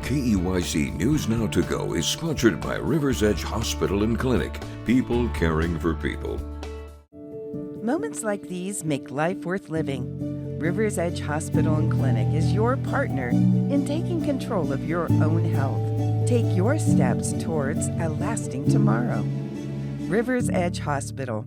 KEYC News Now to Go is sponsored by Rivers Edge Hospital and Clinic. People caring for people. Moments like these make life worth living. Rivers Edge Hospital and Clinic is your partner in taking control of your own health. Take your steps towards a lasting tomorrow. Rivers Edge Hospital.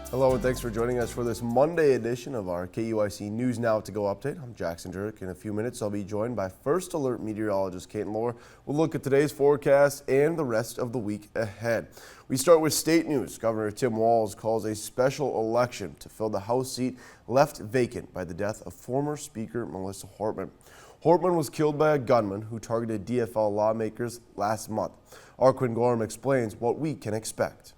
Hello and thanks for joining us for this Monday edition of our KEYC News Now to Go update. I'm Jackson Jurek. In a few minutes, I'll be joined by First Alert meteorologist Kate Moore. We'll look at today's forecast and the rest of the week ahead. We start with state news. Governor Tim Walz calls a special election to fill the House seat left vacant by the death of former Speaker Melissa Hortman. Hortman was killed by a gunman who targeted DFL lawmakers last month. Our Quinn Gorham explains what we can expect.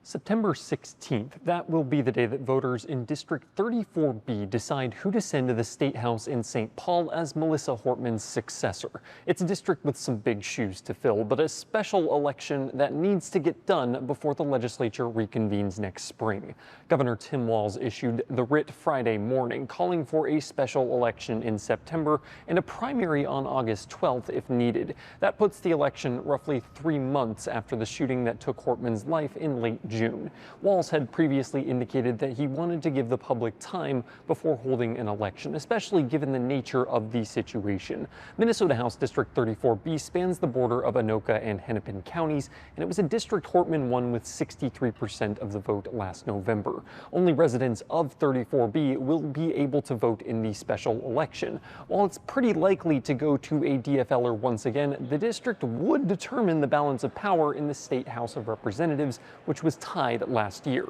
September 16th, that will be the day that voters in District 34B decide who to send to the State House in St. Paul as Melissa Hortman's successor. It's a district with some big shoes to fill, but a special election that needs to get done before the legislature reconvenes next spring. Governor Tim Walz issued the writ Friday morning, calling for a special election in September and a primary on August 12th if needed. That puts the election roughly 3 months after the shooting that took Hortman's life in late June. Walz had previously indicated that he wanted to give the public time before holding an election, especially given the nature of the situation. Minnesota House District 34B spans the border of Anoka and Hennepin counties, and it was a district Hortman won with 63% of the vote last November. Only residents of 34B will be able to vote in the special election. While it's pretty likely to go to a DFLer once again, the district would determine the balance of power in the State House of Representatives, which was tied last year.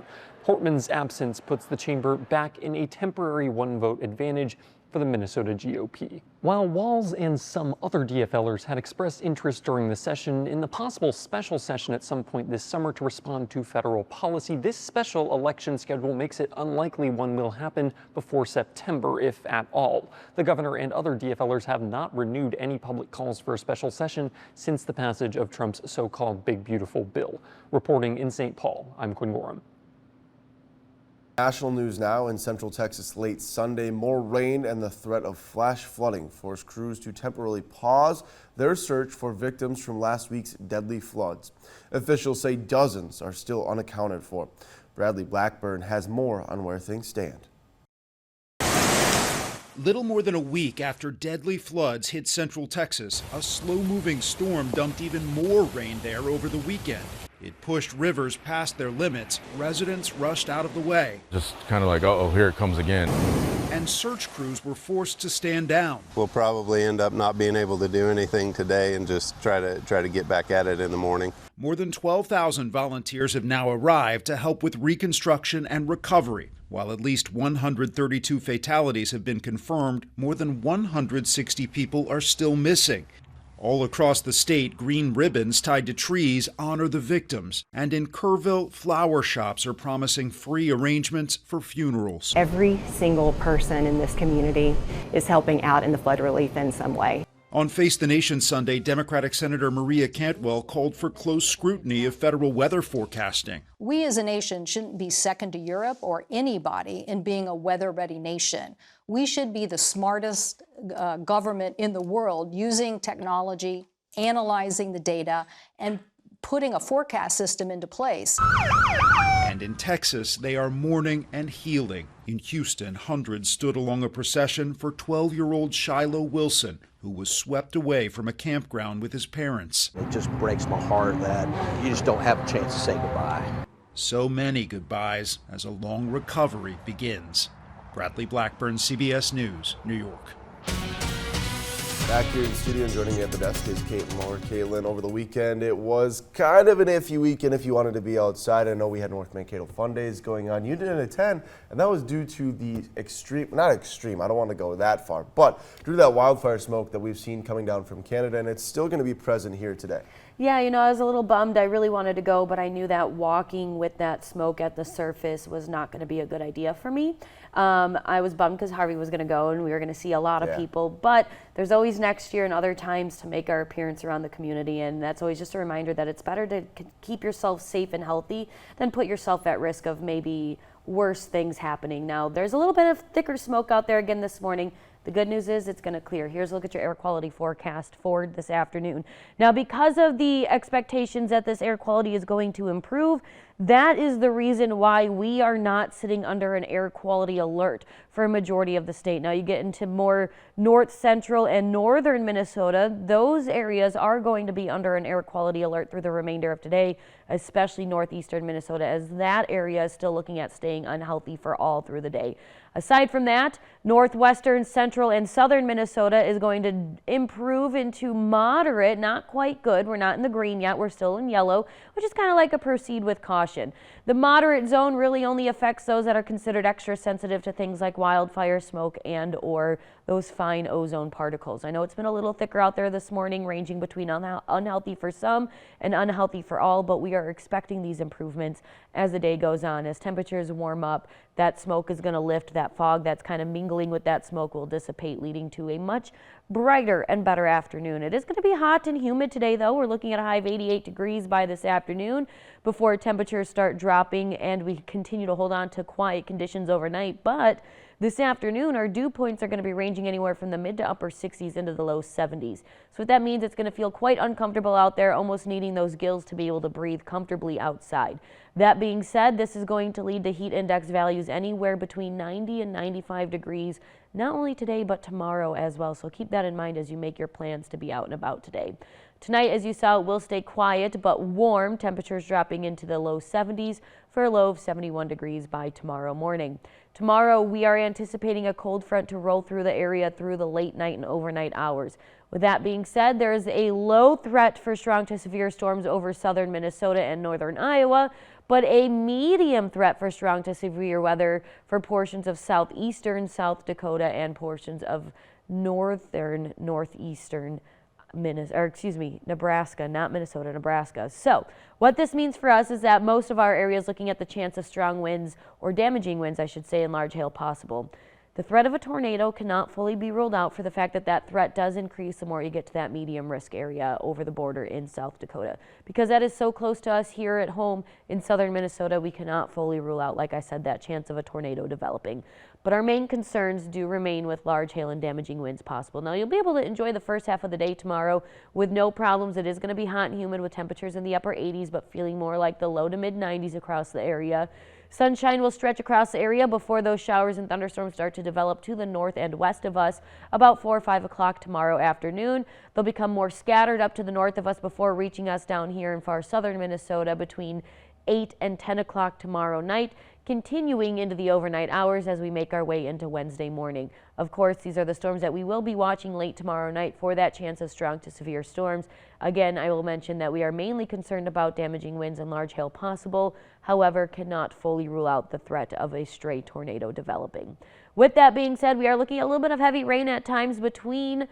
Hortman's absence puts the chamber back in a temporary one-vote advantage for the Minnesota GOP. While Walz and some other DFLers had expressed interest during the session in the possible special session at some point this summer to respond to federal policy, this special election schedule makes it unlikely one will happen before September, if at all. The governor and other DFLers have not renewed any public calls for a special session since the passage of Trump's so-called Big Beautiful Bill. Reporting in St. Paul, I'm Quinn Gorham. National news now. In Central Texas late Sunday, more rain and the threat of flash flooding forced crews to temporarily pause their search for victims from last week's deadly floods. Officials say dozens are still unaccounted for. Bradley Blackburn has more on where things stand. Little more than a week after deadly floods hit Central Texas, a slow-moving storm dumped even more rain there over the weekend. It pushed rivers past their limits. Residents rushed out of the way. Just kind of like, uh-oh, here it comes again. And search crews were forced to stand down. We'll probably end up not being able to do anything today and just try to get back at it in the morning. More than 12,000 volunteers have now arrived to help with reconstruction and recovery. While at least 132 fatalities have been confirmed, more than 160 people are still missing. All across the state, green ribbons tied to trees honor the victims. And in Kerrville, flower shops are promising free arrangements for funerals. Every single person in this community is helping out in the flood relief in some way. On Face the Nation Sunday, Democratic Senator Maria Cantwell called for close scrutiny of federal weather forecasting. We as a nation shouldn't be second to Europe or anybody in being a weather-ready nation. We should be the smartest government in the world using technology, analyzing the data, and putting a forecast system into place. And in Texas, they are mourning and healing. In Houston, hundreds stood along a procession for 12-year-old Shiloh Wilson, who was swept away from a campground with his parents. It just breaks my heart that you just don't have a chance to say goodbye. So many goodbyes as a long recovery begins. Bradley Blackburn, CBS News, New York. Back here in the studio and joining me at the desk is Kate Moore. Caitlin, over the weekend it was kind of an iffy weekend if you wanted to be outside. I know we had North Mankato Fun Days going on. You didn't attend, and that was due to the not extreme, I don't want to go that far, but due to that wildfire smoke that we've seen coming down from Canada, and it's still going to be present here today. Yeah, you know, I was a little bummed. I really wanted to go, but I knew that walking with that smoke at the surface was not going to be a good idea for me. I was bummed because Harvey was going to go and we were going to see a lot of people, but there's always next year and other times to make our appearance around the community, and that's always just a reminder that it's better to keep yourself safe and healthy than put yourself at risk of maybe worse things happening. Now, there's a little bit of thicker smoke out there again this morning. The good news is it's going to clear. Here's a look at your air quality forecast for this afternoon. Now, because of the expectations that this air quality is going to improve, that is the reason why we are not sitting under an air quality alert for a majority of the state. Now, you get into more north central and northern Minnesota. Those areas are going to be under an air quality alert through the remainder of today, especially northeastern Minnesota, as that area is still looking at staying unhealthy for all through the day. Aside from that, northwestern, central, and southern Minnesota is going to improve into moderate, not quite good. We're not in the green yet. We're still in yellow, which is kind of like a proceed with caution. The moderate zone really only affects those that are considered extra sensitive to things like wildfire smoke and or those fine ozone particles. I know it's been a little thicker out there this morning, ranging between unhealthy for some and unhealthy for all, but we are expecting these improvements as the day goes on. As temperatures warm up, that smoke is going to lift. That fog that's kind of mingling with that smoke will dissipate, leading to a much brighter and better afternoon. It is going to be hot and humid today, though. We're looking at a high of 88 degrees by this afternoon before temperatures start dropping and we continue to hold on to quiet conditions overnight. But this afternoon, our dew points are going to be ranging anywhere from the mid to upper 60s into the low 70s. So what that means, it's going to feel quite uncomfortable out there, almost needing those gills to be able to breathe comfortably outside. That being said, this is going to lead to heat index values anywhere between 90 and 95 degrees, not only today, but tomorrow as well. So keep that in mind as you make your plans to be out and about today. Tonight, as you saw, it will stay quiet but warm. Temperatures dropping into the low 70s for a low of 71 degrees by tomorrow morning. Tomorrow, we are anticipating a cold front to roll through the area through the late night and overnight hours. With that being said, there is a low threat for strong to severe storms over southern Minnesota and northern Iowa, but a medium threat for strong to severe weather for portions of southeastern South Dakota and portions of northern northeastern Nebraska, not Minnesota, Nebraska. So what this means for us is that most of our areas looking at the chance of strong winds, or damaging winds, I should say, and large hail possible. The threat of a tornado cannot fully be ruled out for the fact that that threat does increase the more you get to that medium risk area over the border in South Dakota. Because that is so close to us here at home in southern Minnesota, we cannot fully rule out, like I said, that chance of a tornado developing. But our main concerns do remain with large hail and damaging winds possible. Now, you'll be able to enjoy the first half of the day tomorrow with no problems. It is going to be hot and humid with temperatures in the upper 80s, but feeling more like the low to mid 90s across the area. Sunshine will stretch across the area before those showers and thunderstorms start to develop to the north and west of us about 4 or 5 o'clock tomorrow afternoon. They'll become more scattered up to the north of us before reaching us down here in far southern Minnesota between 8 and 10 o'clock tomorrow night, continuing into the overnight hours as we make our way into Wednesday morning. Of course, these are the storms that we will be watching late tomorrow night for that chance of strong to severe storms. Again, I will mention that we are mainly concerned about damaging winds and large hail possible, however, cannot fully rule out the threat of a stray tornado developing. With that being said, we are looking at a little bit of heavy rain at times between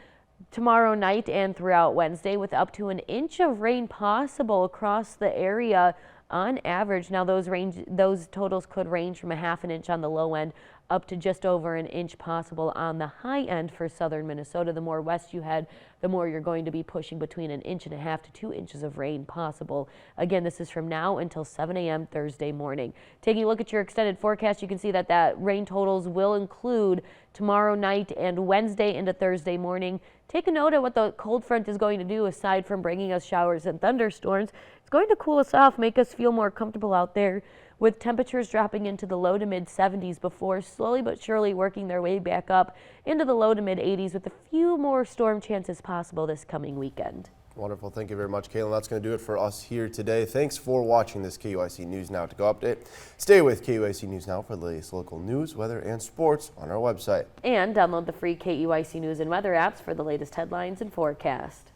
tomorrow night and throughout Wednesday, with up to an inch of rain possible across the area on average. Now those totals could range from a half an inch on the low end up to just over an inch possible on the high end for southern Minnesota. The more west you head, the more you're going to be pushing between 1.5 to 2 inches of rain possible. Again, this is from now until 7 a.m. Thursday morning. Taking a look at your extended forecast, you can see that rain totals will include tomorrow night and Wednesday into Thursday morning. Take a note of what the cold front is going to do aside from bringing us showers and thunderstorms. It's going to cool us off, make us feel more comfortable out there, with temperatures dropping into the low to mid 70s before slowly but surely working their way back up into the low to mid 80s with a few more storm chances possible this coming weekend. Wonderful. Thank you very much, Caitlin. That's going to do it for us here today. Thanks for watching this KEYC News Now to Go update. Stay with KEYC News Now for the latest local news, weather, and sports on our website. And download the free KEYC News and Weather apps for the latest headlines and forecast.